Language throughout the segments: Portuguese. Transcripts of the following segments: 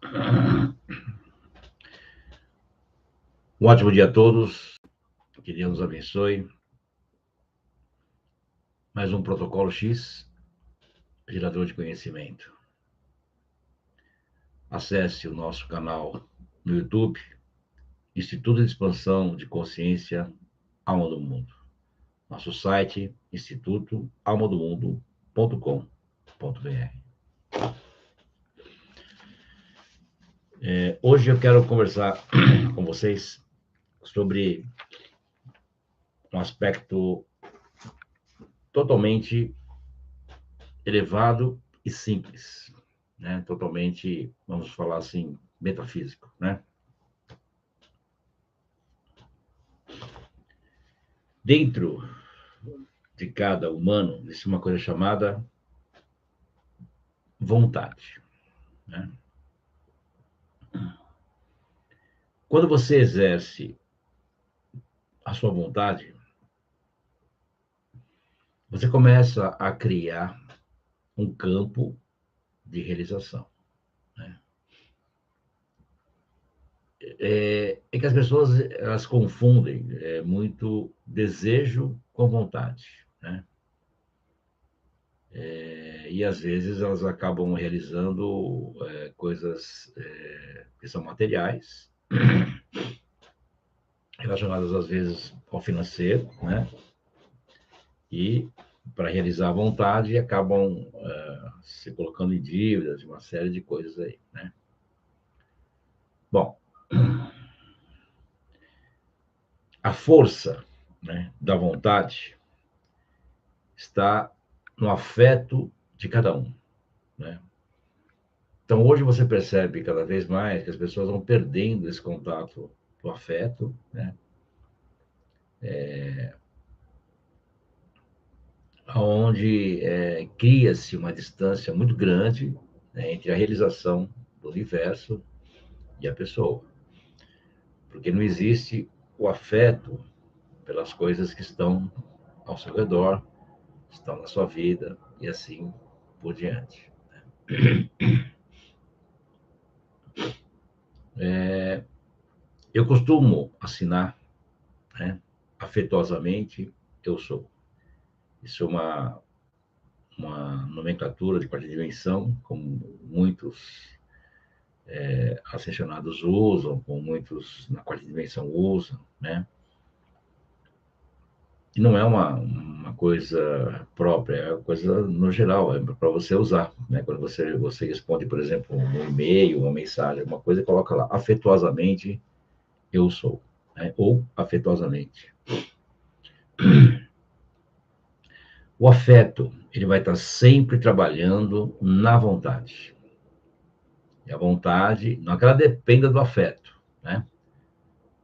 Um ótimo dia a todos, que Deus nos abençoe. Mais um Protocolo X, gerador de conhecimento. Acesse o nosso canal no YouTube, Instituto de Expansão de Consciência, Alma do Mundo. Nosso site, institutoalmadomundo.com.br. Hoje eu quero conversar com vocês sobre um aspecto totalmente elevado e simples, né? Totalmente, vamos falar assim, metafísico, né? Dentro de cada humano existe uma coisa chamada vontade, né? Quando você exerce a sua vontade, você começa a criar um campo de realização, né? É que as pessoas elas confundem muito desejo com vontade, né? E às vezes elas acabam realizando coisas que são materiais, relacionadas às vezes ao financeiro, né? E para realizar a vontade acabam se colocando em dívidas, uma série de coisas aí, né? Bom, a força, né, da vontade está no afeto de cada um, né? Então hoje você percebe cada vez mais que as pessoas vão perdendo esse contato do afeto, né? Onde cria-se uma distância muito grande, né, entre a realização do universo e a pessoa. Porque não existe o afeto pelas coisas que estão ao seu redor, estão na sua vida e assim por diante. Eu costumo assinar, né, afetuosamente, eu sou. Isso é uma nomenclatura de quarta dimensão, como muitos ascensionados usam, como muitos na quarta dimensão usam, né? E não é uma coisa própria, é uma coisa no geral, é para você usar, né? Quando você responde, por exemplo, um e-mail, uma mensagem, uma coisa, coloca lá, afetuosamente, eu sou, né? Ou afetuosamente. O afeto, ele vai estar sempre trabalhando na vontade. E a vontade, não é que ela dependa do afeto, né?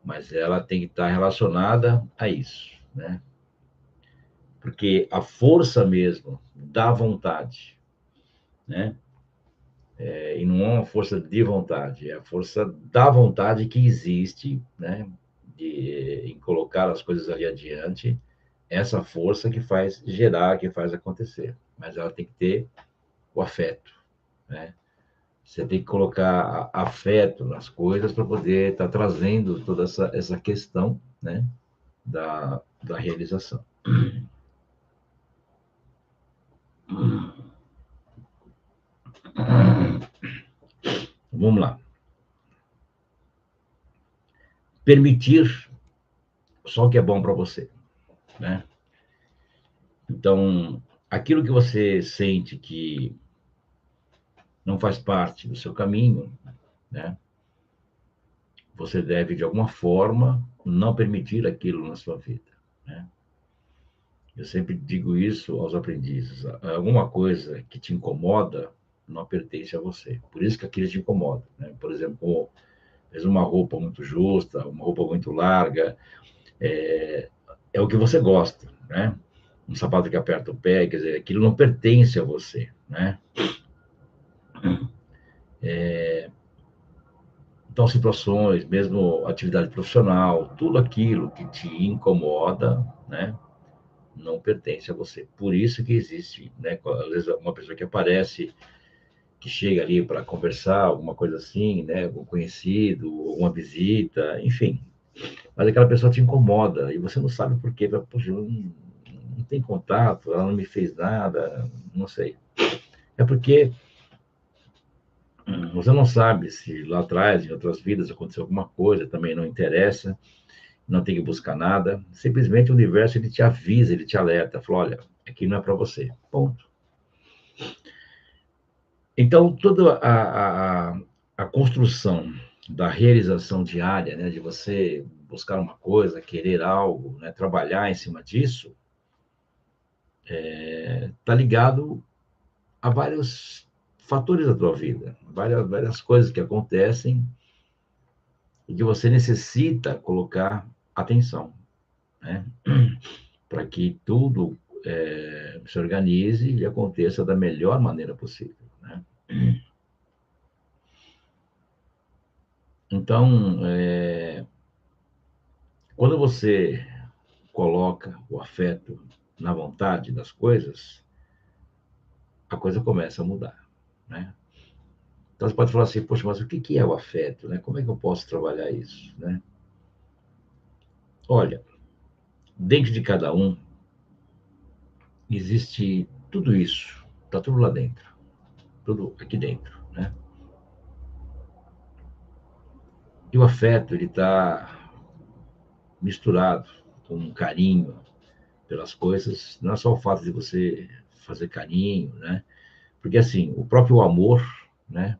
Mas ela tem que estar relacionada a isso, né? Porque a força mesmo da vontade, né? E não é uma força de vontade, é a força da vontade que existe, né? Em colocar as coisas ali adiante, essa força que faz gerar, que faz acontecer. Mas ela tem que ter o afeto, né? Você tem que colocar afeto nas coisas para poder estar trazendo toda essa questão, né? Da realização. Vamos lá. Permitir só o que é bom para você, né? Então, aquilo que você sente que não faz parte do seu caminho, né? Você deve, de alguma forma, não permitir aquilo na sua vida, né? Eu sempre digo isso aos aprendizes. Alguma coisa que te incomoda não pertence a você. Por isso que aquilo te incomoda, né? Por exemplo, fez uma roupa muito justa, uma roupa muito larga, é o que você gosta, né? Um sapato que aperta o pé, quer dizer, aquilo não pertence a você, né? Então, situações, mesmo atividade profissional, tudo aquilo que te incomoda, né? Não pertence a você. Por isso que existe, né? Às vezes uma pessoa que aparece que chega ali para conversar, alguma coisa assim, né? Algum conhecido, uma visita, enfim. Mas aquela pessoa te incomoda e você não sabe por quê. Poxa, não tem contato, ela não me fez nada, não sei. É porque você não sabe se lá atrás, em outras vidas, aconteceu alguma coisa, também não interessa, não tem que buscar nada. Simplesmente o universo ele te avisa, ele te alerta, fala, olha, aqui não é para você. Ponto. Então, toda a construção da realização diária, né, de você buscar uma coisa, querer algo, né, trabalhar em cima disso, está ligado a vários fatores da tua vida, várias coisas que acontecem e que você necessita colocar atenção, né, para que tudo se organize e aconteça da melhor maneira possível, né? Então, quando você coloca o afeto na vontade das coisas, a coisa começa a mudar, né? Então você pode falar assim, poxa, mas o que é o afeto, né? Como é que eu posso trabalhar isso, né? Olha, dentro de cada um existe tudo isso, está tudo lá dentro, tudo aqui dentro, né? E o afeto ele está misturado com um carinho pelas coisas, não é só o fato de você fazer carinho, né? Porque assim, o próprio amor, né?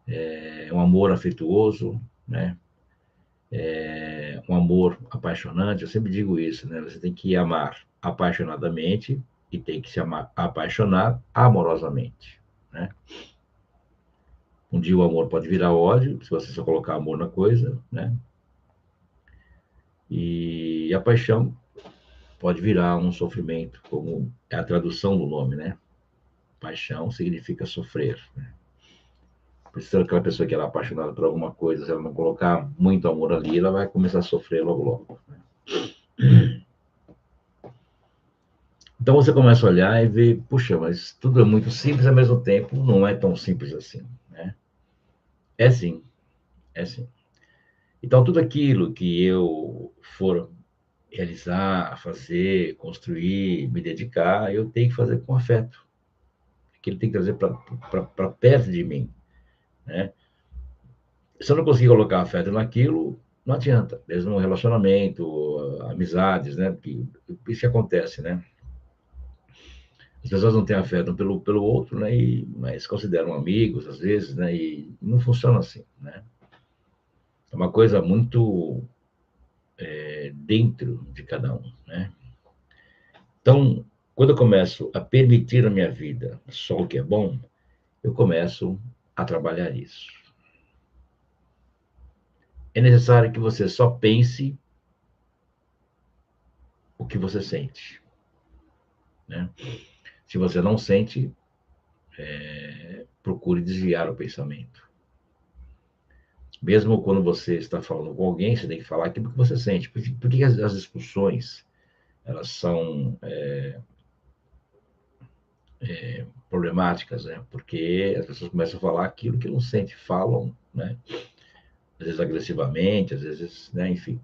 É um amor afetuoso, né? É um amor apaixonante. Eu sempre digo isso, né? Você tem que amar apaixonadamente e tem que se amar apaixonar amorosamente, né? Um dia o amor pode virar ódio, se você só colocar amor na coisa, né? E a paixão pode virar um sofrimento, como é a tradução do nome, né? Paixão significa sofrer, né? Por isso, aquela pessoa que ela é apaixonada por alguma coisa, se ela não colocar muito amor ali, ela vai começar a sofrer logo logo. Então você começa a olhar e ver, puxa, mas tudo é muito simples ao mesmo tempo, não é tão simples assim, né? É sim, é sim. Então tudo aquilo que eu for realizar, fazer, construir, me dedicar, eu tenho que fazer com afeto. Aquilo tem que trazer para perto de mim, né? Se eu não conseguir colocar afeto naquilo, não adianta. Mesmo um relacionamento, amizades, né? Porque isso que acontece, né? As pessoas não têm afeto pelo outro, né? Mas consideram amigos, às vezes, né? E não funciona assim, né? É uma coisa muito dentro de cada um, né? Então, quando eu começo a permitir na minha vida só o que é bom, eu começo a trabalhar isso. É necessário que você só pense o que você sente, né? Se você não sente, procure desviar o pensamento. Mesmo quando você está falando com alguém, você tem que falar aquilo que você sente. Por que as discussões elas são problemáticas, né? Porque as pessoas começam a falar aquilo que não sente, falam, né? Às vezes agressivamente, às vezes, né? Enfim.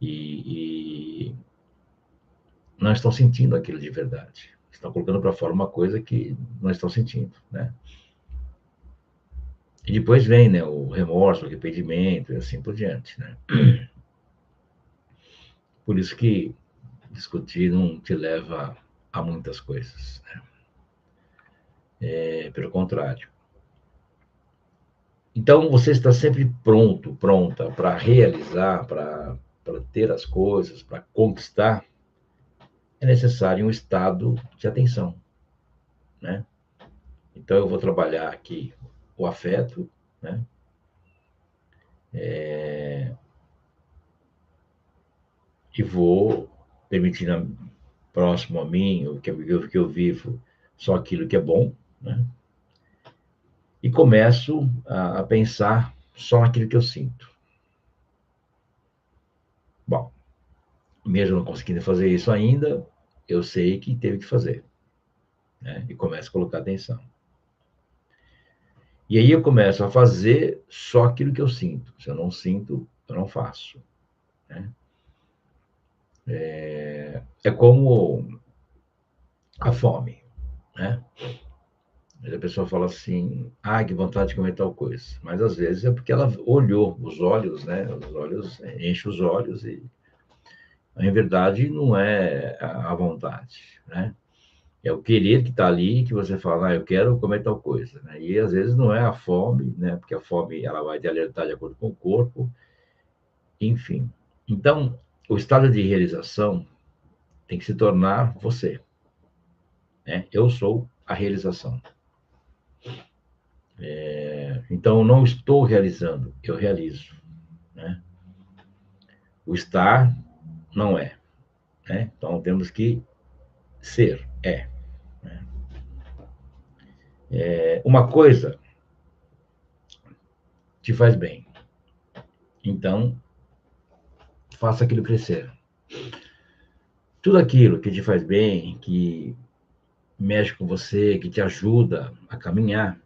E não estão sentindo aquilo de verdade. Estão colocando para fora uma coisa que não estão sentindo, né? E depois vem, né, o remorso, o arrependimento e assim por diante, né? Por isso que discutir não te leva a muitas coisas, né? Pelo contrário. Então, você está sempre pronto, pronta para realizar, para ter as coisas, para conquistar, é necessário um estado de atenção, né? Então, eu vou trabalhar aqui o afeto, né? E vou permitir próximo a mim, o que eu vivo, só aquilo que é bom, né? E começo a pensar só naquilo que eu sinto. Bom, mesmo não conseguindo fazer isso ainda, eu sei que teve que fazer, né? E começo a colocar atenção. E aí eu começo a fazer só aquilo que eu sinto. Se eu não sinto, eu não faço, né? É como a fome, né? A pessoa fala assim, que vontade de comer tal coisa. Mas às vezes é porque ela olhou os olhos, né? Os olhos, enche os olhos e, em verdade, não é a vontade, né? É o querer que está ali, que você fala, eu quero comer tal coisa, né? E às vezes não é a fome, né? Porque a fome ela vai te alertar de acordo com o corpo, enfim. Então, o estado de realização tem que se tornar você, né? Eu sou a realização. Então, eu não estou realizando, eu realizo, né? O estar não é, né? Então, temos que ser, é. Uma coisa te faz bem, então faça aquilo crescer. Tudo aquilo que te faz bem, que mexe com você, que te ajuda a caminhar,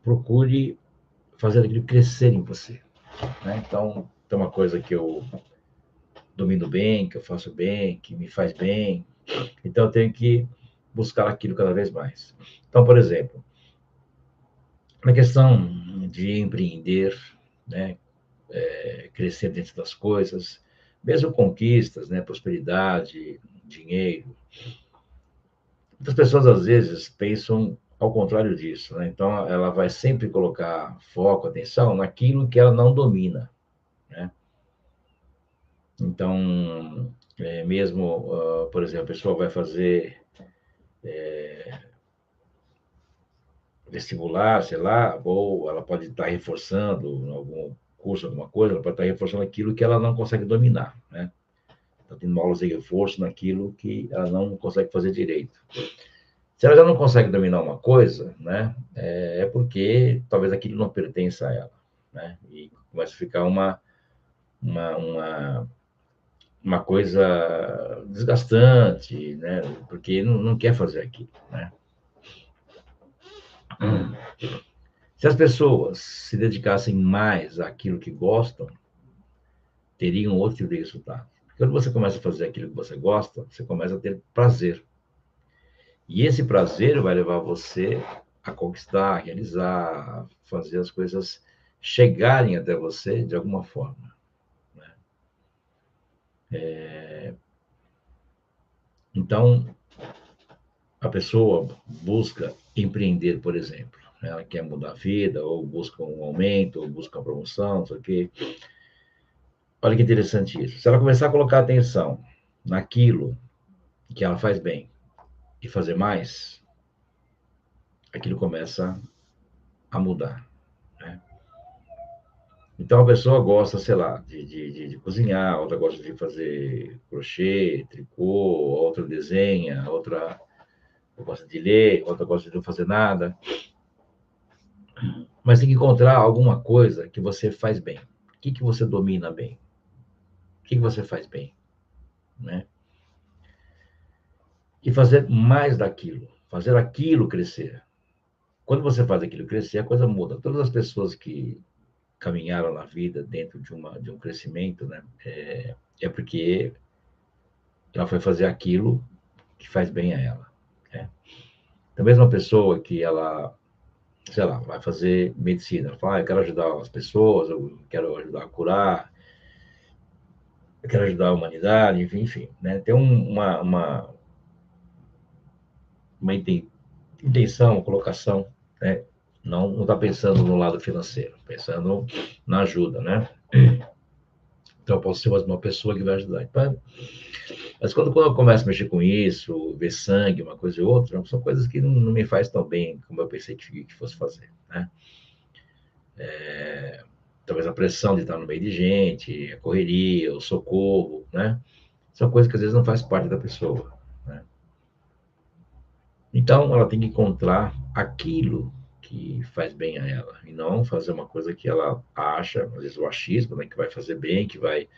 procure fazer aquilo crescer em você, né? Então, tem uma coisa que eu domino bem, que eu faço bem, que me faz bem, então eu tenho que buscar aquilo cada vez mais. Então, por exemplo, na questão de empreender, né, crescer dentro das coisas, mesmo conquistas, né, prosperidade, dinheiro, muitas pessoas às vezes pensam ao contrário disso, né? Então ela vai sempre colocar foco, atenção naquilo que ela não domina, né? Então, mesmo, por exemplo, a pessoa vai fazer vestibular, sei lá, ou ela pode estar reforçando algum curso, alguma coisa, ela pode estar reforçando aquilo que ela não consegue dominar, né? Está tendo aulas de reforço naquilo que ela não consegue fazer direito. Se ela já não consegue dominar uma coisa, né, é porque talvez aquilo não pertença a ela, né? E começa a ficar uma, uma, uma coisa desgastante, né? Porque não quer fazer aquilo, né? Se as pessoas se dedicassem mais àquilo que gostam, teriam outro tipo de resultado. Quando você começa a fazer aquilo que você gosta, você começa a ter prazer. E esse prazer vai levar você a conquistar, a realizar, a fazer as coisas chegarem até você de alguma forma, né? Então, a pessoa busca empreender, por exemplo. Ela quer mudar a vida, ou busca um aumento, ou busca uma promoção, não sei o quê. Olha que interessante isso. Se ela começar a colocar atenção naquilo que ela faz bem e fazer mais, aquilo começa a mudar, né? Então a pessoa gosta, sei lá, de cozinhar, outra gosta de fazer crochê, tricô, outra desenha, outra gosta de ler, outra gosta de não fazer nada. Mas tem que encontrar alguma coisa que você faz bem. O que você domina bem? O que você faz bem, né? E fazer mais daquilo, fazer aquilo crescer. Quando você faz aquilo crescer, a coisa muda. Todas as pessoas que caminharam na vida dentro de um crescimento, né? É porque ela foi fazer aquilo que faz bem a ela, né? A mesma pessoa que ela, sei lá, vai fazer medicina, ela fala, eu quero ajudar as pessoas, eu quero ajudar a curar, eu quero ajudar a humanidade, enfim, né? Tem uma intenção, uma colocação, né? Não está pensando no lado financeiro, pensando na ajuda, né? Então, eu posso ser uma pessoa que vai ajudar. Então, mas quando eu começo a mexer com isso, ver sangue, uma coisa e outra, são coisas que não me faz tão bem como eu pensei que fosse fazer, né? Talvez a pressão de estar no meio de gente, a correria, o socorro, né? São coisas que às vezes não faz parte da pessoa, né? Então, ela tem que encontrar aquilo que faz bem a ela, e não fazer uma coisa que ela acha, às vezes o achismo, né, que vai fazer bem, que vai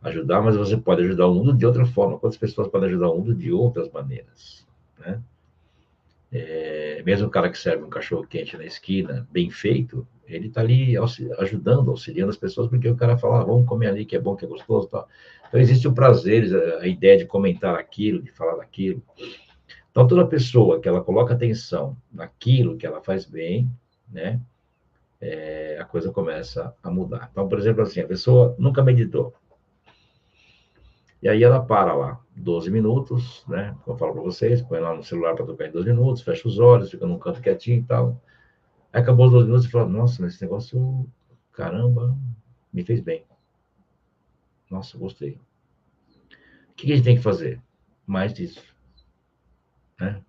ajudar, mas você pode ajudar o mundo de outra forma. Quantas pessoas podem ajudar o mundo de outras maneiras, né? Mesmo o cara que serve um cachorro-quente na esquina, bem feito, ele está ali ajudando, auxiliando as pessoas, porque o cara fala, vamos comer ali, que é bom, que é gostoso e tal. Então, existe o prazer, a ideia de comentar aquilo, de falar daquilo. Então, toda pessoa que ela coloca atenção naquilo que ela faz bem, né, a coisa começa a mudar. Então, por exemplo, assim, a pessoa nunca meditou. E aí ela para lá, 12 minutos, né? Como eu falo para vocês, põe lá no celular para tocar em 12 minutos, fecha os olhos, fica num canto quietinho e tal. Aí acabou os 12 minutos e fala, nossa, mas esse negócio, caramba, me fez bem. Nossa, gostei. O que a gente tem que fazer? Mais disso, né?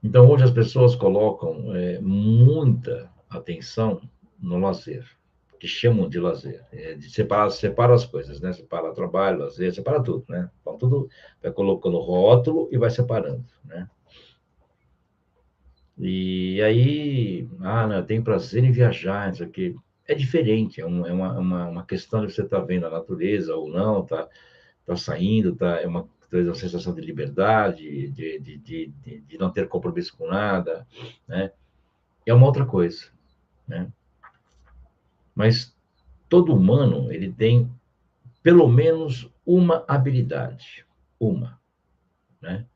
Então, hoje as pessoas colocam muita atenção no lazer, que chamam de lazer. De separa as coisas, né? Separa trabalho, lazer, separa tudo, né? Então, tudo vai colocando rótulo e vai separando, né? E aí, não, eu tenho prazer em viajar, isso aqui. É diferente, uma questão de você estar vendo a natureza ou não, tá saindo, é uma sensação de liberdade, de não ter compromisso com nada, né? É uma outra coisa, né? Mas todo humano, ele tem pelo menos uma habilidade, uma, né?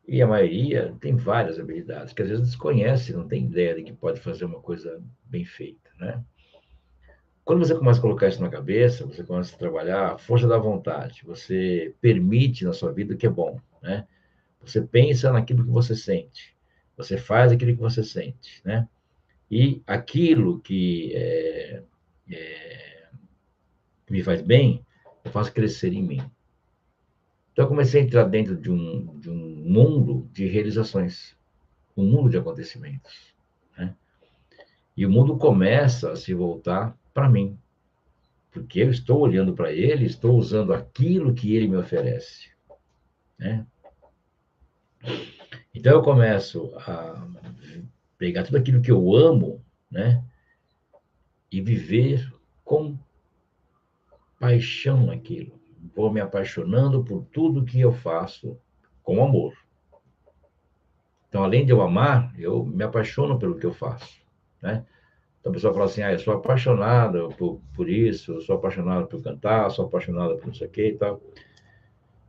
E a maioria tem várias habilidades, que às vezes desconhece, não tem ideia de que pode fazer uma coisa bem feita, né? Quando você começa a colocar isso na cabeça, você começa a trabalhar a força da vontade, você permite na sua vida o que é bom, né? Você pensa naquilo que você sente, você faz aquilo que você sente, né? E aquilo que me faz bem, eu faço crescer em mim. Então, eu comecei a entrar dentro de um mundo de realizações, um mundo de acontecimentos, né? E o mundo começa a se voltar para mim, porque eu estou olhando para ele, estou usando aquilo que ele me oferece, né? Então, eu começo a pegar tudo aquilo que eu amo, né? E viver com paixão naquilo. Vou me apaixonando por tudo que eu faço com amor. Então, além de eu amar, eu me apaixono pelo que eu faço, né? Então, a pessoa fala assim, eu sou apaixonada por isso, eu sou apaixonada por cantar, sou apaixonada por isso aqui e tal,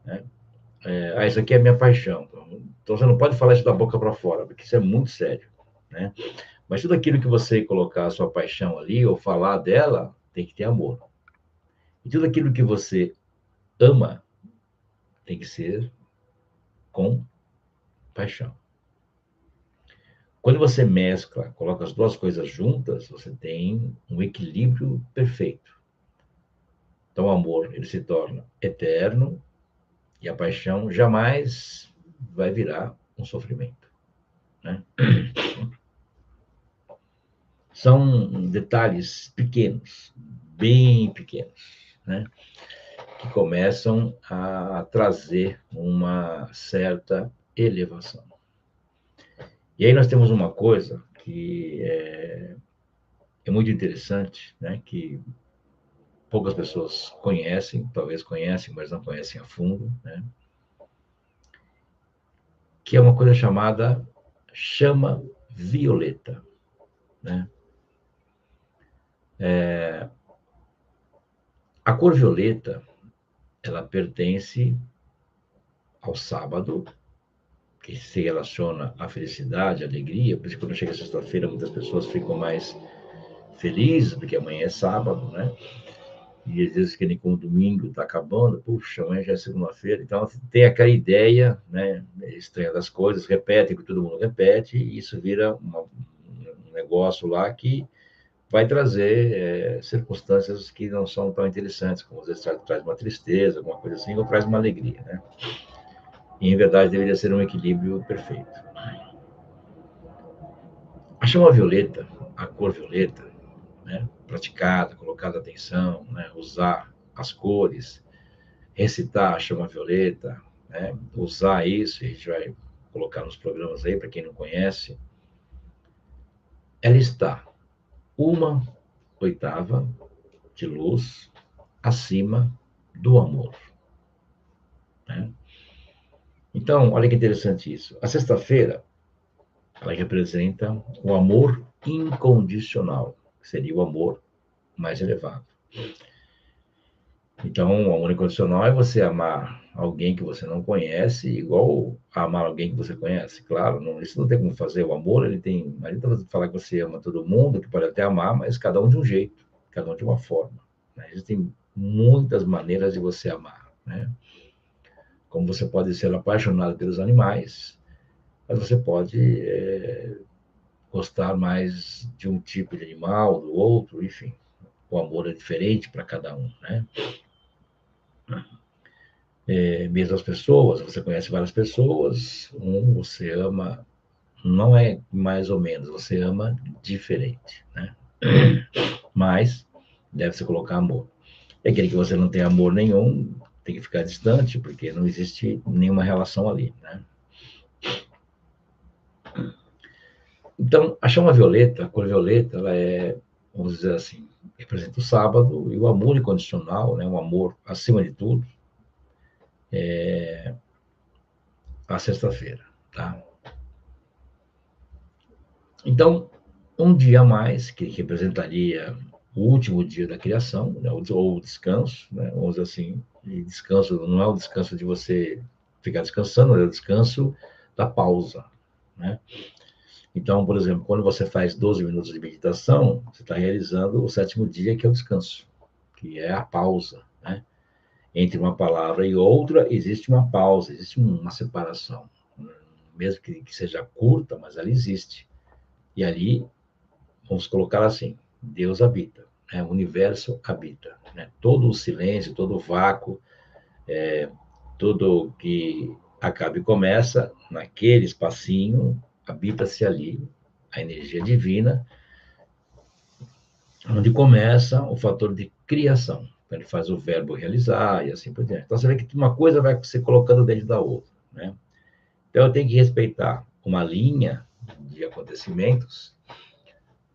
né? Isso aqui é minha paixão. Então, você não pode falar isso da boca para fora, porque isso é muito sério, né? Mas tudo aquilo que você colocar a sua paixão ali, ou falar dela, tem que ter amor. E tudo aquilo que você ama, tem que ser com paixão. Quando você mescla, coloca as duas coisas juntas, você tem um equilíbrio perfeito. Então, o amor, ele se torna eterno e a paixão jamais vai virar um sofrimento, né? São detalhes pequenos, bem pequenos, né? Que começam a trazer uma certa elevação. E aí nós temos uma coisa que é muito interessante, né? Que poucas pessoas conhecem, talvez conhecem, mas não conhecem a fundo, né? Que é uma coisa chamada chama violeta, né? A cor violeta, ela pertence ao sábado, que se relaciona à felicidade, à alegria, por isso que quando chega sexta-feira muitas pessoas ficam mais felizes, porque amanhã é sábado, né? E às vezes que nem como domingo está acabando, puxa, amanhã já é segunda-feira, então tem aquela ideia, né, estranha das coisas, repete o que todo mundo repete, e isso vira um negócio lá que vai trazer circunstâncias que não são tão interessantes, como às vezes traz uma tristeza, alguma coisa assim, ou traz uma alegria, né? E, em verdade, deveria ser um equilíbrio perfeito. A chama violeta, a cor violeta, né, praticada, colocada atenção, né, usar as cores, recitar a chama violeta, né, usar isso, a gente vai colocar nos programas aí, para quem não conhece, ela está uma oitava de luz acima do amor, né? Então, olha que interessante isso. A sexta-feira, ela representa o amor incondicional, que seria o amor mais elevado. Então, o amor incondicional é você amar alguém que você não conhece, igual a amar alguém que você conhece. Claro, não, isso não tem como fazer. O amor, ele tem. Não adianta você falar que você ama todo mundo, que pode até amar, mas cada um de um jeito, cada um de uma forma. Né? Existem muitas maneiras de você amar. Né? Como você pode ser apaixonado pelos animais, mas você pode gostar mais de um tipo de animal, do outro, enfim. O amor é diferente para cada um, né? Mesmo as pessoas, você conhece várias pessoas, você ama, não é mais ou menos, você ama diferente, né? Mas deve-se colocar amor. É aquele que você não tem amor nenhum, tem que ficar distante, porque não existe nenhuma relação ali, né? Então, a chama violeta, a cor violeta, ela é, vamos dizer assim, representa o sábado e o amor incondicional, né? O amor acima de tudo, a sexta-feira, tá? Então, um dia a mais, que representaria o último dia da criação, né? Ou o descanso, né? Vamos dizer assim, e descanso não é o descanso de você ficar descansando, é o descanso da pausa, né? Então, por exemplo, quando você faz 12 minutos de meditação, você está realizando o sétimo dia, que é o descanso, que é a pausa, né? Entre uma palavra e outra, existe uma pausa, existe uma separação. Mesmo que seja curta, mas ela existe. E ali, vamos colocar assim, Deus habita, né? O universo habita. Né? Todo o silêncio, todo o vácuo, tudo que acaba e começa, naquele espacinho, habita-se ali a energia divina, onde começa o fator de criação. Então, ele faz o verbo realizar e assim por diante. Então, você vê que uma coisa vai se colocando dentro da outra. Né? Então, eu tenho que respeitar uma linha de acontecimentos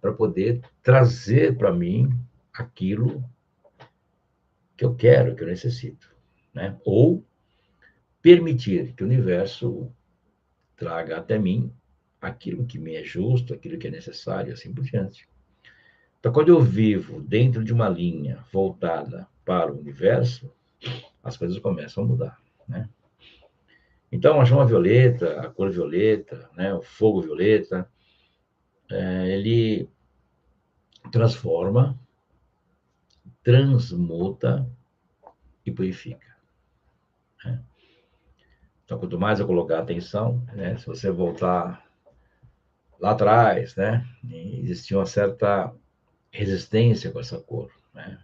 para poder trazer para mim aquilo que eu quero, que eu necessito. Né? Ou permitir que o universo traga até mim aquilo que me é justo, aquilo que é necessário, assim por diante. Então, quando eu vivo dentro de uma linha voltada para o universo, as coisas começam a mudar, né? Então, a chama violeta, a cor violeta, né, o fogo violeta, ele transforma, transmuta e purifica. Né? Então, quanto mais eu colocar atenção, né, se você voltar lá atrás, né, existia uma certa resistência com essa cor, né?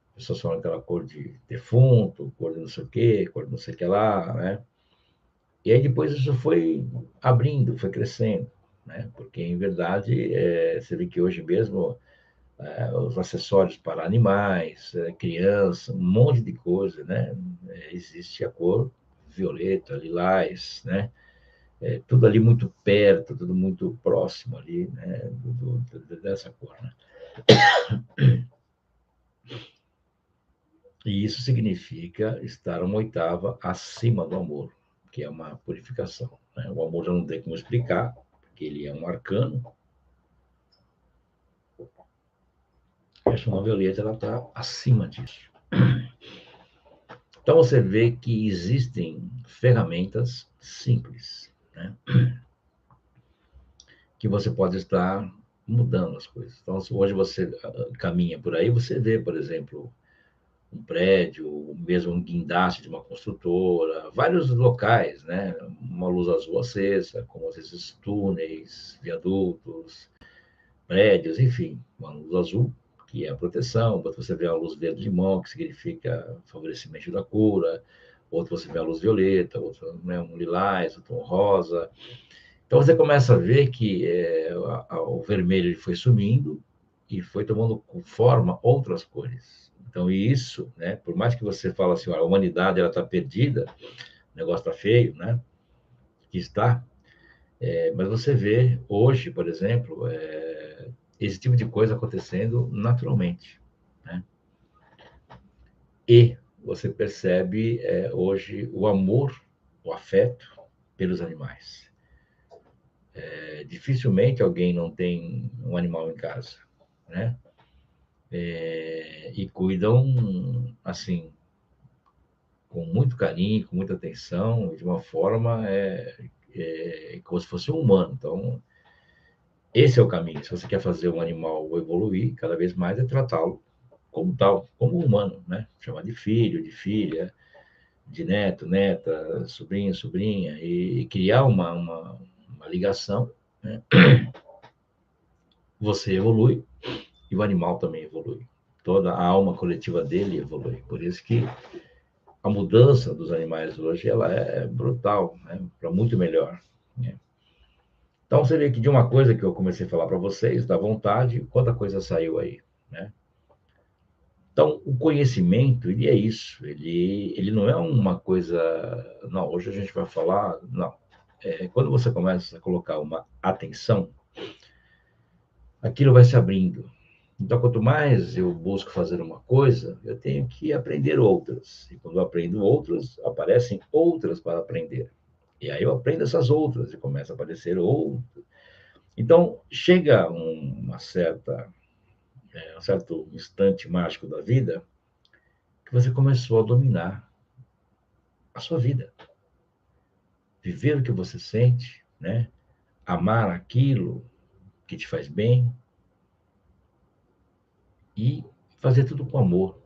As pessoas falam aquela cor de defunto, cor de não sei o quê, cor de não sei o que lá, né? E aí depois isso foi abrindo, foi crescendo, né? Porque, em verdade, você vê que hoje mesmo os acessórios para animais, criança, um monte de coisa, né? Existe a cor violeta, lilás, né? Tudo ali muito perto, tudo muito próximo ali, né? Dessa cor, né? E isso significa estar uma oitava acima do amor, que é uma purificação. Né? O amor já não tem como explicar, porque ele é um arcano. A chama violeta ela está acima disso. Então você vê que existem ferramentas simples, né? Que você pode estar mudando as coisas. Então, se hoje você caminha por aí, você vê, por exemplo, um prédio, mesmo um guindaste de uma construtora, vários locais, né? Uma luz azul acesa, como às vezes túneis, viadutos, prédios, enfim, uma luz azul, que é a proteção, outro você vê a luz verde limão, que significa favorecimento da cura, outro você vê a luz violeta, outro, né, um lilás, outro um rosa. Então você começa a ver que o vermelho foi sumindo e foi tomando forma outras cores. Então isso, né, por mais que você fale assim, a humanidade ela está perdida, o negócio está feio, né, que está, mas você vê hoje, por exemplo, esse tipo de coisa acontecendo naturalmente, né? E você percebe hoje o amor o afeto pelos animais. Dificilmente alguém não tem um animal em casa, né? E cuidam, assim, com muito carinho, com muita atenção, de uma forma como se fosse um humano. Então, esse é o caminho. Se você quer fazer um animal evoluir cada vez mais, é tratá-lo como tal, como um humano, né? Chamar de filho, de filha, de neto, neta, sobrinho, sobrinha, e criar uma ligação, né? Você evolui e o animal também evolui. Toda a alma coletiva dele evolui. Por isso que a mudança dos animais hoje ela é brutal, né? Para muito melhor, né? Então você vê que de uma coisa que eu comecei a falar para vocês, da vontade, quanta coisa saiu aí, né? Então, o conhecimento, ele é isso, ele não é uma coisa... Não, hoje a gente vai falar... Não. Quando você começa a colocar uma atenção, aquilo vai se abrindo. Então, quanto mais eu busco fazer uma coisa, eu tenho que aprender outras. E quando eu aprendo outras, aparecem outras para aprender. E aí eu aprendo essas outras e começa a aparecer outras. Então, chega um certo instante mágico da vida que você começou a dominar a sua vida. Viver o que você sente, né? Amar aquilo que te faz bem e fazer tudo com amor,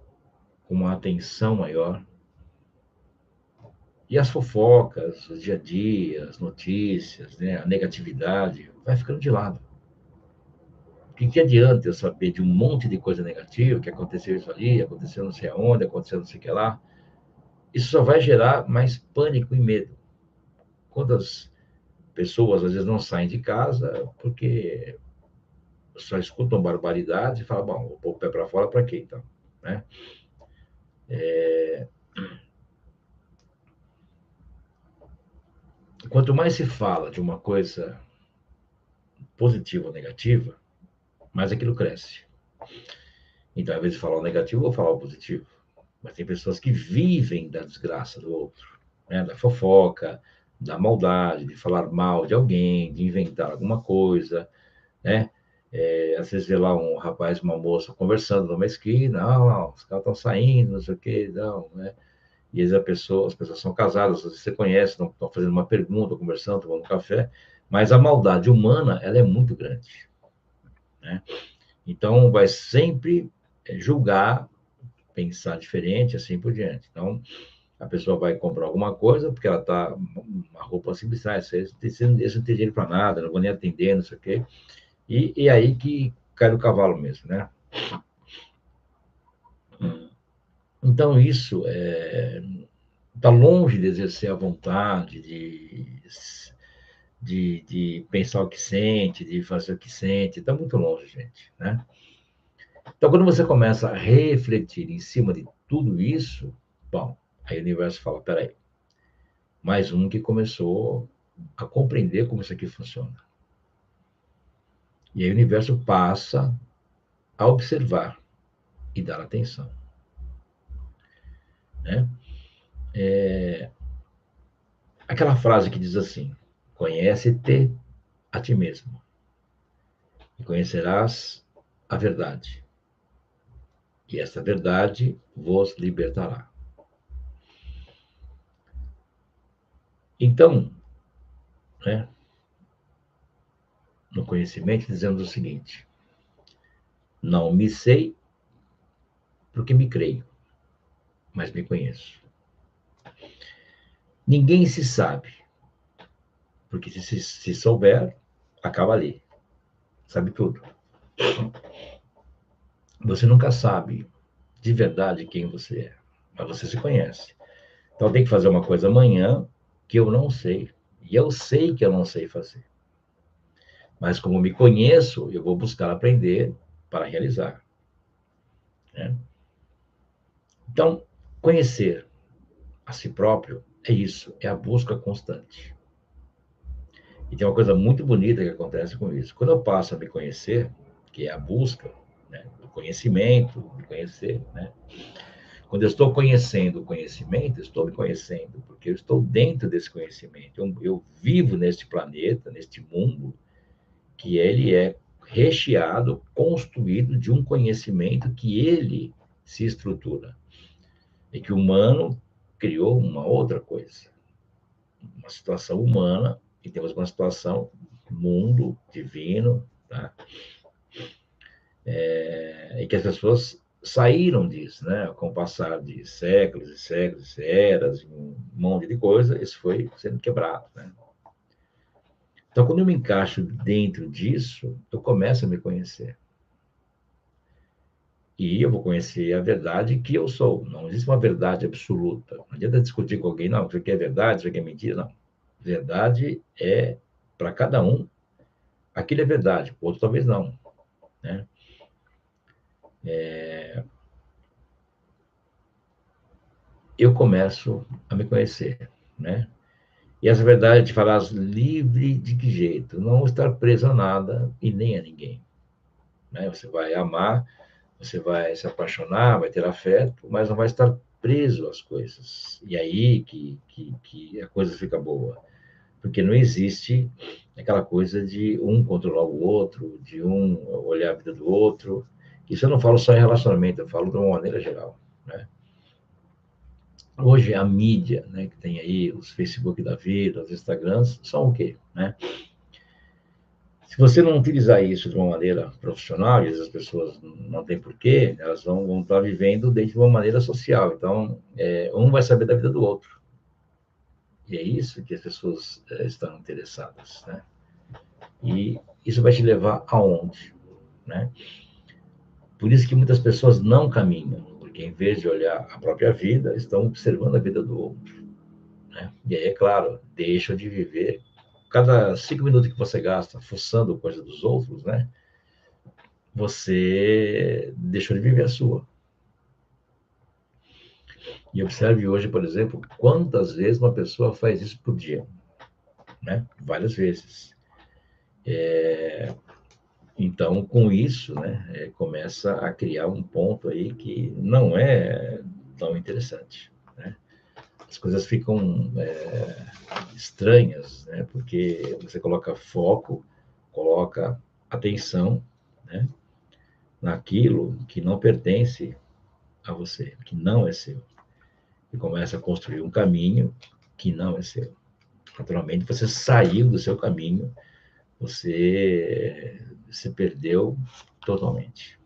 com uma atenção maior. E as fofocas, o dia a dia, as notícias, né? A negatividade, vai ficando de lado. Que adianta eu saber de um monte de coisa negativa, que aconteceu isso ali, aconteceu não sei aonde, aconteceu não sei o que lá. Isso só vai gerar mais pânico e medo. Quantas pessoas às vezes não saem de casa porque só escutam barbaridades e falam, bom, vou pôr o pé para fora para quê então, né? Quanto mais se fala de uma coisa positiva ou negativa, mais aquilo cresce. Então, ao invés de falar o negativo, eu vou falar o positivo. Mas tem pessoas que vivem da desgraça do outro, né? Da fofoca, da maldade, de falar mal de alguém, de inventar alguma coisa, né? Às vezes vê lá um rapaz e uma moça conversando numa esquina, não, os caras estão saindo, não sei o quê, não, né? E às vezes as pessoas são casadas, às vezes você conhece, estão fazendo uma pergunta, conversando, tomando café, mas a maldade humana, ela é muito grande, né? Então, vai sempre julgar, pensar diferente, assim por diante. Então, a pessoa vai comprar alguma coisa, porque ela está uma roupa simples, esse não tem dinheiro para nada, não vou nem atender, não sei o quê. E aí que cai no cavalo mesmo, né? Então, isso está longe de exercer a vontade, de pensar o que sente, de fazer o que sente, está muito longe, gente, né? Então, quando você começa a refletir em cima de tudo isso, bom, aí o universo fala, peraí, mais um que começou a compreender como isso aqui funciona. E aí o universo passa a observar e dar atenção, né? Aquela frase que diz assim, conhece-te a ti mesmo e conhecerás a verdade. E essa verdade vos libertará. Então, né, no conhecimento, dizemos o seguinte: não me sei porque me creio, mas me conheço. Ninguém se sabe, porque se souber, acaba ali, sabe tudo. Você nunca sabe de verdade quem você é, mas você se conhece. Então tem que fazer uma coisa amanhã que eu não sei, e eu sei que eu não sei fazer. Mas como me conheço, eu vou buscar aprender para realizar, né? Então, conhecer a si próprio é isso, é a busca constante. E tem uma coisa muito bonita que acontece com isso. Quando eu passo a me conhecer, que é a busca, né, do conhecimento, de conhecer, né? Quando eu estou conhecendo o conhecimento, eu estou me conhecendo, porque eu estou dentro desse conhecimento. Eu vivo neste planeta, neste mundo, que ele é recheado, construído de um conhecimento que ele se estrutura. E que o humano criou uma outra coisa, uma situação humana, e temos uma situação mundo divino, tá? E que as pessoas saíram disso, né? Com o passar de séculos e séculos, eras, um monte de coisa, isso foi sendo quebrado, né? Então, quando eu me encaixo dentro disso, eu começo a me conhecer. E eu vou conhecer a verdade que eu sou. Não existe uma verdade absoluta. Não adianta discutir com alguém, não, isso aqui é verdade, isso aqui é mentira, não. Verdade é, para cada um, aquilo é verdade, outro talvez não, né? Eu começo a me conhecer, né? E essa verdade te farás livre de que jeito? Não estar preso a nada e nem a ninguém, né? Você vai amar, você vai se apaixonar, vai ter afeto, mas não vai estar preso às coisas. E aí que a coisa fica boa. Porque não existe aquela coisa de um controlar o outro, de um olhar a vida do outro. Isso eu não falo só em relacionamento, eu falo de uma maneira geral, né? Hoje a mídia, né, que tem aí os Facebook da vida, os Instagrams, são o quê, né? Se você não utilizar isso de uma maneira profissional, e as pessoas não têm porquê, elas vão estar vivendo dentro de uma maneira social. Então, um vai saber da vida do outro. E é isso que as pessoas estão interessadas, né? E isso vai te levar aonde, né? Por isso que muitas pessoas não caminham, porque em vez de olhar a própria vida, estão observando a vida do outro, né? E aí, é claro, deixam de viver. Cada 5 minutos que você gasta fuçando coisa dos outros, né? Você deixou de viver a sua. E observe hoje, por exemplo, quantas vezes uma pessoa faz isso por dia, né? Várias vezes. Então, com isso, né, começa a criar um ponto aí que não é tão interessante, né? As coisas ficam estranhas, né? Porque você coloca foco, coloca atenção, né, naquilo que não pertence a você, que não é seu. E começa a construir um caminho que não é seu. Naturalmente, você saiu do seu caminho, você se perdeu totalmente.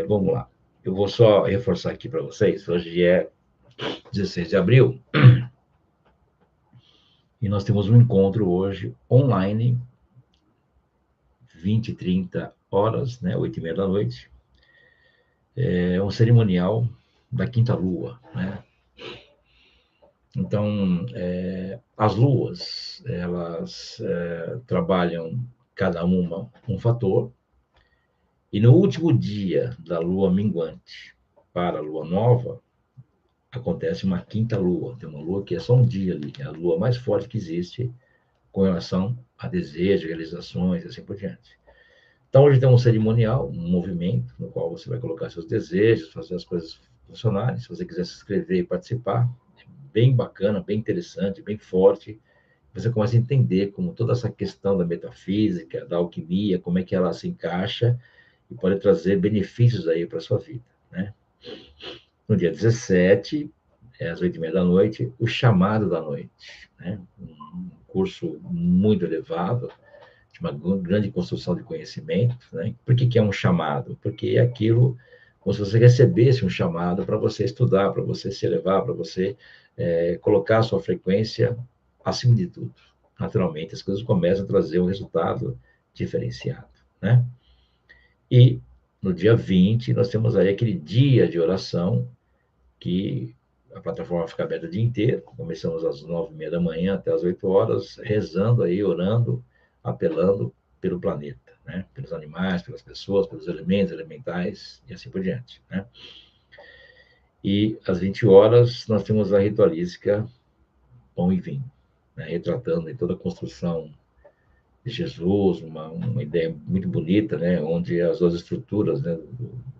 Vamos lá. Eu vou só reforçar aqui para vocês. Hoje é 16 de abril e nós temos um encontro hoje online, 20 e 30 horas, né, 8h30 da noite. É um cerimonial da quinta lua, né? Então, as luas, elas trabalham cada uma um fator, e no último dia da lua minguante para a lua nova, acontece uma quinta lua. Tem uma lua que é só um dia ali, é a lua mais forte que existe com relação a desejos, realizações e assim por diante. Então, hoje tem um cerimonial, um movimento, no qual você vai colocar seus desejos, fazer as coisas funcionarem. Se você quiser se inscrever e participar, é bem bacana, bem interessante, bem forte. Você começa a entender como toda essa questão da metafísica, da alquimia, como é que ela se encaixa e pode trazer benefícios aí para a sua vida, né? No dia 17, às 8h30 da noite, o chamado da noite, né? Um curso muito elevado, de uma grande construção de conhecimento, né? Por que é um chamado? Porque é aquilo, como se você recebesse um chamado para você estudar, para você se elevar, para você colocar a sua frequência acima de tudo. Naturalmente, as coisas começam a trazer um resultado diferenciado, né? E no dia 20, nós temos aí aquele dia de oração que a plataforma fica aberta o dia inteiro. Começamos às 9h30 da manhã até às 8 horas, rezando aí, orando, apelando pelo planeta, né? Pelos animais, pelas pessoas, pelos elementos elementais e assim por diante, né? E às 20 horas nós temos a ritualística Pão e Vinho, né? Retratando em toda a construção de Jesus, uma ideia muito bonita, né? Onde as duas estruturas, né,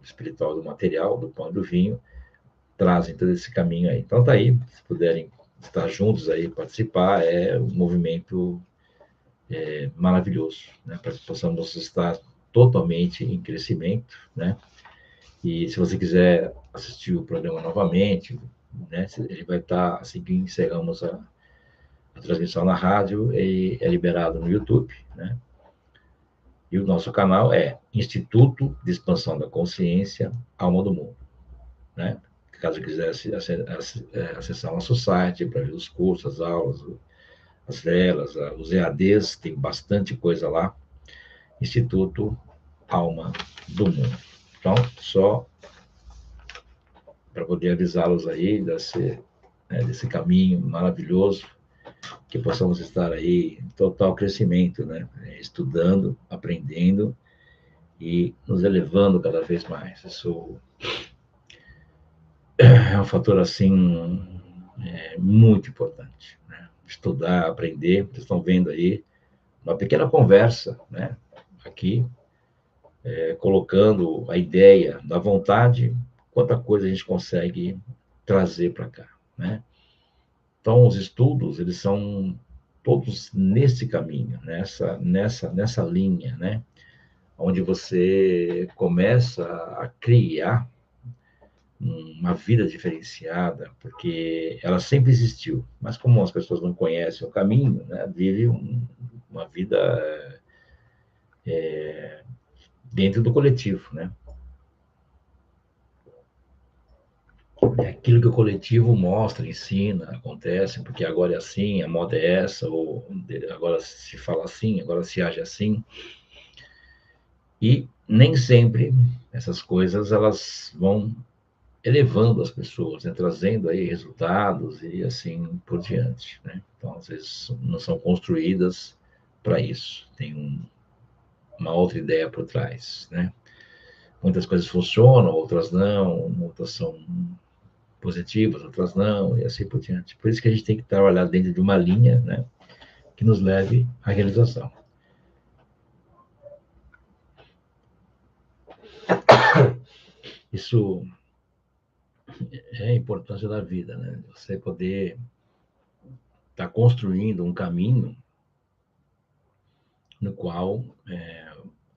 espiritual do material, do pão e do vinho, trazem todo esse caminho aí. Então tá aí, se puderem estar juntos aí, participar, é um movimento maravilhoso, né? Para que possamos estar totalmente em crescimento, né? E se você quiser assistir o programa novamente, né? Ele vai estar, assim que encerramos a transmissão na rádio, e é liberado no YouTube, né? E o nosso canal é Instituto de Expansão da Consciência, Alma do Mundo, né? Caso quisesse acessar nosso site para ver os cursos, as aulas, as velas, os EADs, tem bastante coisa lá. Instituto Alma do Mundo. Então, só para poder avisá-los aí desse caminho maravilhoso, que possamos estar aí em total crescimento, né? Estudando, aprendendo e nos elevando cada vez mais. Isso é um fator, assim, muito importante, né? Estudar, aprender. Vocês estão vendo aí uma pequena conversa, né? Aqui, colocando a ideia da vontade, quanta coisa a gente consegue trazer para cá, né? Então, os estudos, eles são todos nesse caminho, nessa linha, né? Onde você começa a criar uma vida diferenciada, porque ela sempre existiu, mas como as pessoas não conhecem o caminho, né? Vive uma vida dentro do coletivo, né? É aquilo que o coletivo mostra, ensina, acontece, porque agora é assim, a moda é essa, ou agora se fala assim, agora se age assim. E nem sempre essas coisas elas vão elevando as pessoas, né? Trazendo aí resultados e assim por diante, né? Então, às vezes, não são construídas para isso. Tem uma outra ideia por trás, né? Muitas coisas funcionam, outras não, outras são positivas, outras não, e assim por diante. Por isso que a gente tem que trabalhar dentro de uma linha, né, que nos leve à realização. Isso é a importância da vida, né? Você poder estar construindo um caminho no qual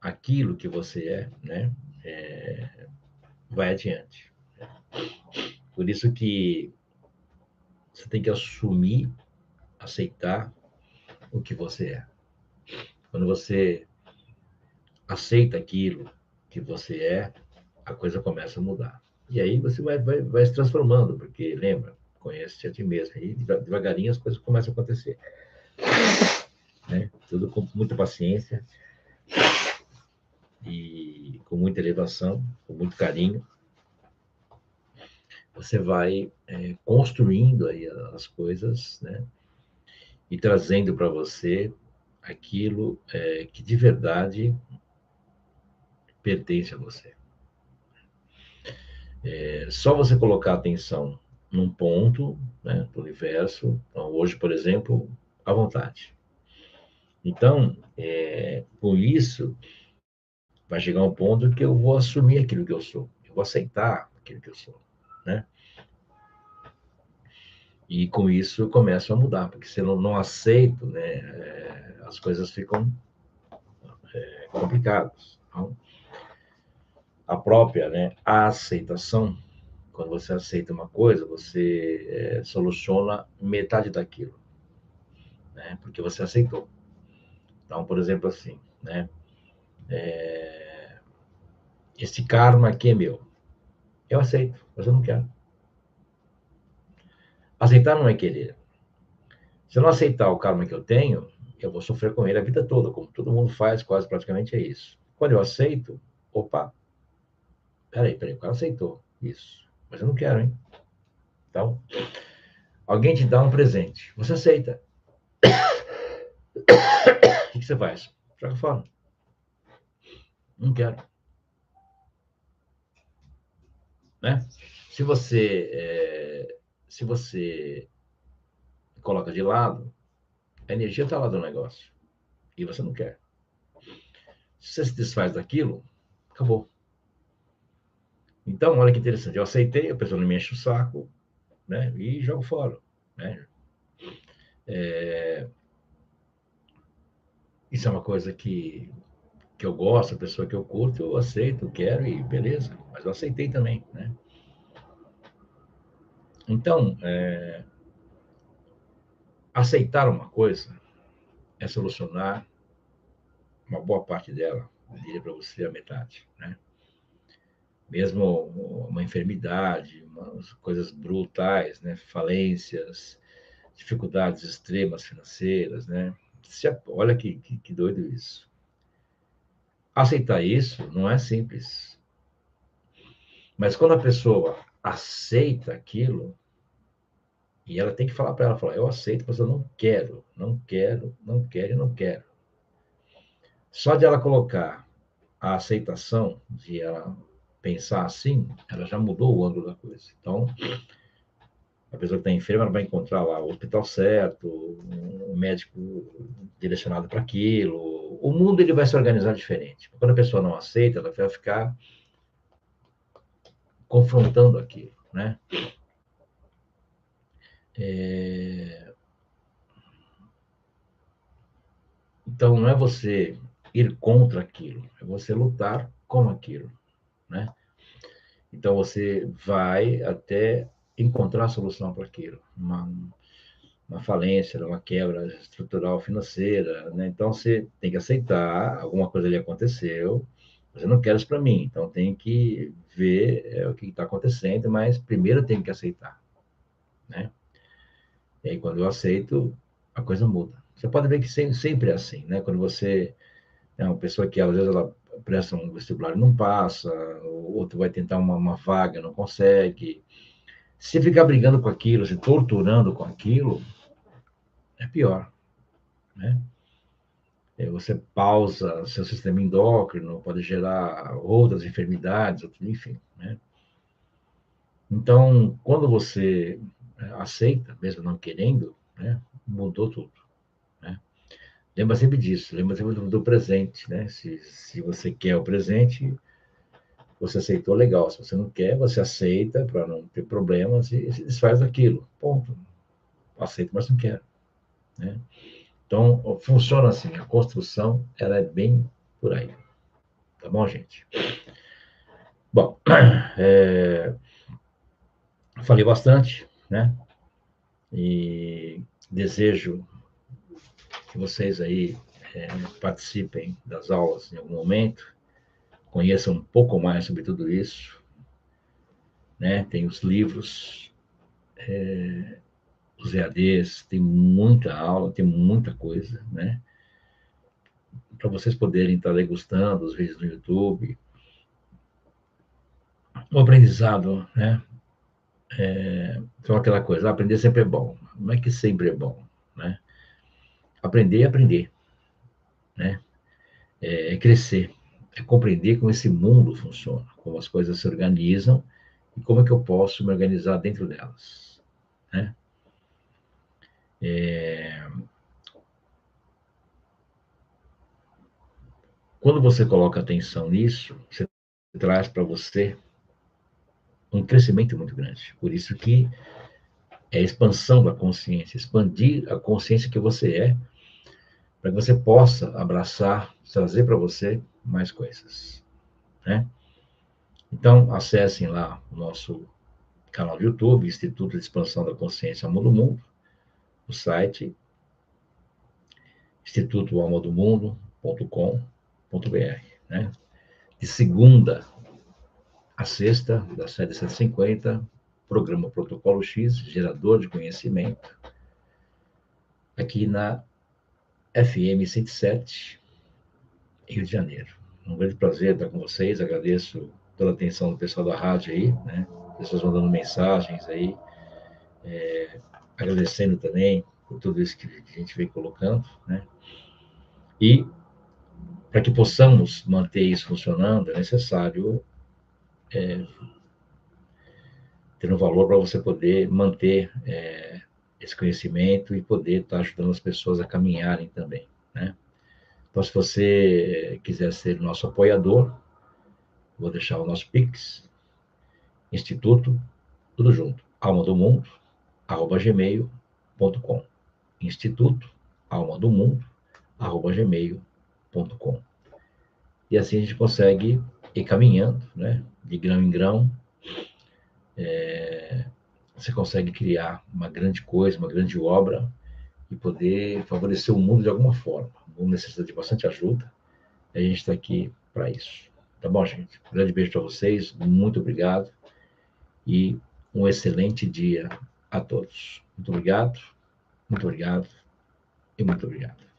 aquilo que você né, vai adiante. Por isso que você tem que assumir, aceitar o que você é. Quando você aceita aquilo que você a coisa começa a mudar. E aí você vai se transformando, porque lembra, conhece a ti mesmo. E devagarinho as coisas começam a acontecer. Né? Tudo com muita paciência e com muita elevação, com muito carinho. Você vai construindo aí as coisas, né? E trazendo para você aquilo que de verdade pertence a você. Só você colocar atenção num ponto, né, do universo. Então, hoje, por exemplo, a vontade. Então, com isso, vai chegar um ponto que eu vou assumir aquilo que eu sou. Eu vou aceitar aquilo que eu sou, né? E com isso eu começo a mudar, porque se eu não aceito, né, as coisas ficam complicadas. Então, a própria, né, a aceitação, quando você aceita uma coisa, você soluciona metade daquilo, né? Porque você aceitou. Então, por exemplo, assim, né? Esse karma aqui é meu. Eu aceito, mas eu não quero. Aceitar não é querer. Se eu não aceitar o karma que eu tenho, eu vou sofrer com ele a vida toda, como todo mundo faz, quase praticamente é isso. Quando eu aceito, opa, peraí, o cara aceitou isso, mas eu não quero, hein? Então, alguém te dá um presente, você aceita. O que você faz? Joga fora. Não quero. Né? Se você, se você coloca de lado, a energia está lá do negócio e você não quer. Se você se desfaz daquilo, acabou. Então, olha que interessante, eu aceitei, a pessoa não me enche o saco, né? E jogo fora, né? Isso é uma coisa que eu gosto, a pessoa que eu curto, eu aceito, quero e beleza. Mas eu aceitei também, né? Então, aceitar uma coisa é solucionar uma boa parte dela, eu diria para você a metade, né? Mesmo uma enfermidade, umas coisas brutais, né? Falências, dificuldades extremas financeiras, né? Olha que doido isso. Aceitar isso não é simples, mas quando a pessoa aceita aquilo, e ela tem que falar para ela, falar, eu aceito, mas eu não quero, não quero, não quero e não quero. Só de ela colocar a aceitação, de ela pensar assim, ela já mudou o ângulo da coisa. Então, a pessoa que está enferma, ela vai encontrar lá o hospital certo, um médico direcionado para aquilo. O mundo ele vai se organizar diferente. Quando a pessoa não aceita, ela vai ficar confrontando aquilo, né? É... Então, não é você ir contra aquilo, é você lutar com aquilo, né? Então, você vai até encontrar a solução para aquilo. Uma falência, uma quebra estrutural financeira, né? Então você tem que aceitar, alguma coisa ali aconteceu, mas eu não quero isso para mim, então tem que ver o que está acontecendo, mas primeiro tem que aceitar, né? E aí quando eu aceito, a coisa muda. Você pode ver que sempre é assim, né? Quando você é uma pessoa que às vezes ela presta um vestibular e não passa, o outro vai tentar uma vaga, não consegue. Se ficar brigando com aquilo, se torturando com aquilo, é pior, né? Você pausa seu sistema endócrino, pode gerar outras enfermidades, enfim, né? Então, quando você aceita, mesmo não querendo, né, mudou tudo, né? Lembra sempre disso, lembra sempre do presente, né? Se você quer o presente, você aceitou, legal. Se você não quer, você aceita para não ter problemas e se desfaz daquilo. Ponto. Aceito, mas não quero, né? Então, funciona assim, a construção, ela é bem por aí, tá bom, gente? Bom, é, falei bastante, né? E desejo que vocês aí participem das aulas em algum momento, conheçam um pouco mais sobre tudo isso, né? Tem os livros, os EADs, tem muita aula, tem muita coisa, né? Para vocês poderem estar degustando os vídeos no YouTube. O aprendizado, né? Então, aquela coisa, aprender sempre é bom. Não é que sempre é bom, né? Aprender é aprender, né? É crescer, é compreender como esse mundo funciona, como as coisas se organizam e como é que eu posso me organizar dentro delas, né? Quando você coloca atenção nisso, você traz para você um crescimento muito grande. Por isso que é a expansão da consciência, expandir a consciência que você é, para que você possa abraçar, trazer para você mais coisas, né? Então, acessem lá o nosso canal do YouTube, Instituto de Expansão da Consciência Mundo Mundo, o site institutoalmadomundo.com.br, né? De segunda a sexta, das 7 às 7h50, programa Protocolo X, gerador de conhecimento, aqui na FM 107, Rio de Janeiro. Um grande prazer estar com vocês, agradeço pela atenção do pessoal da rádio aí, né? Pessoas mandando mensagens aí, agradecendo também por tudo isso que a gente vem colocando, né? E para que possamos manter isso funcionando, é necessário ter um valor para você poder manter esse conhecimento e poder estar ajudando as pessoas a caminharem também, né? Então, se você quiser ser nosso apoiador, vou deixar o nosso Pix, Instituto, tudo junto, alma do mundo, @gmail.com. Instituto, alma do mundo, @gmail.com. E assim a gente consegue ir caminhando, né? De grão em grão, você consegue criar uma grande coisa, uma grande obra e poder favorecer o mundo de alguma forma. O mundo necessita de bastante ajuda e a gente está aqui para isso. Tá bom, gente? Um grande beijo para vocês, muito obrigado e um excelente dia a todos. Muito obrigado e muito obrigado.